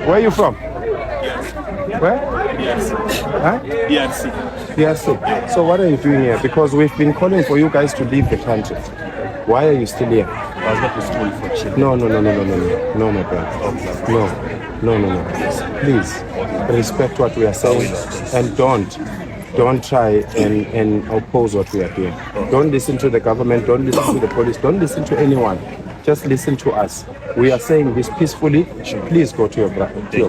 Where are you from? Yes. Where? Yes. Huh? Yes. Yes. So what are you doing here? Because we've been calling for you guys to leave the country. Why are you still here? I was going to school for children. No, my brother. No. Please respect what we are saying and don't try and oppose what we are doing. Don't listen to the government. Don't listen to the police. Don't listen to anyone. Just listen to us. We are saying this peacefully. Please go to your country.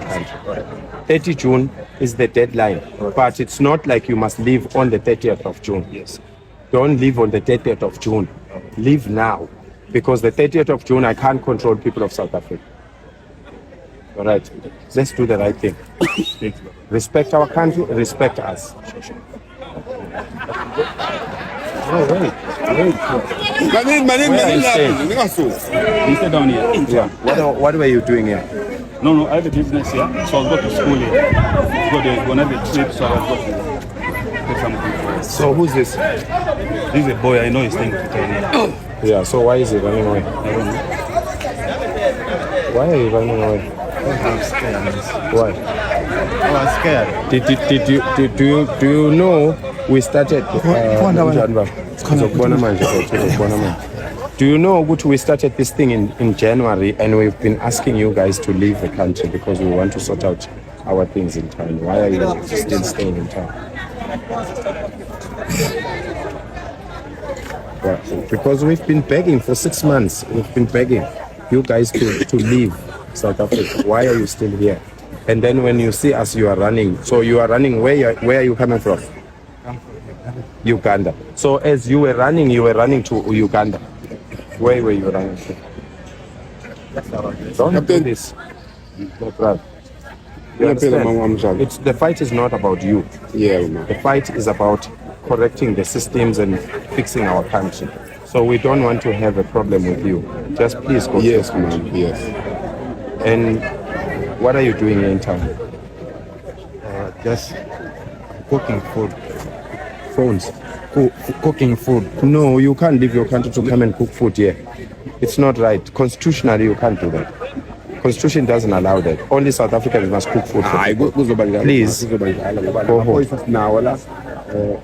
30 June is the deadline, but it's not like you must leave on the 30th of June. Yes. Don't leave on the 30th of June. Leave now, because the 30th of June, I can't control people of South Africa. All right, let's do the right thing. Respect our country, respect us. Oh, wait. Where are you staying? You stay down here. Yeah. What were you doing here? No, I have a business here, so I'll go to school here. Go to a trip, so I'll go to do something. So who's this? This is a boy, I know he's staying to town here. Yeah, so why is he running away? I don't know. Why are you running away? I'm scared. Why? I was scared. Do you know we started do you know we started this thing in January, and we've been asking you guys to leave the country because we want to sort out our things in town. Why are you still staying in town? Well, because we've been begging for 6 months. We've been begging you guys to leave South Africa. Why are you still here? And then when you see us, you are running. So you are running. Where are you coming from? Uganda. So as you were running to Uganda. Where were you running to? Don't do this. You understand? The fight is not about you. The fight is about correcting the systems and fixing our country. So we don't want to have a problem with you. Just please go to your country. Yes. And what are you doing here in town? Just cooking food. Phones. Cooking food. No, you can't leave your country to come and cook food here. It's not right. Constitutionally, you can't do that. Constitution doesn't allow that. Only South Africans must cook food for people. Please. Go home.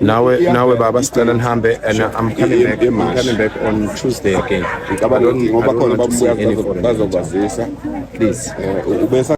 Now Baba still in Hambe, and I'm coming back. I'm coming back on Tuesday again. I don't want to see any foreign. Please.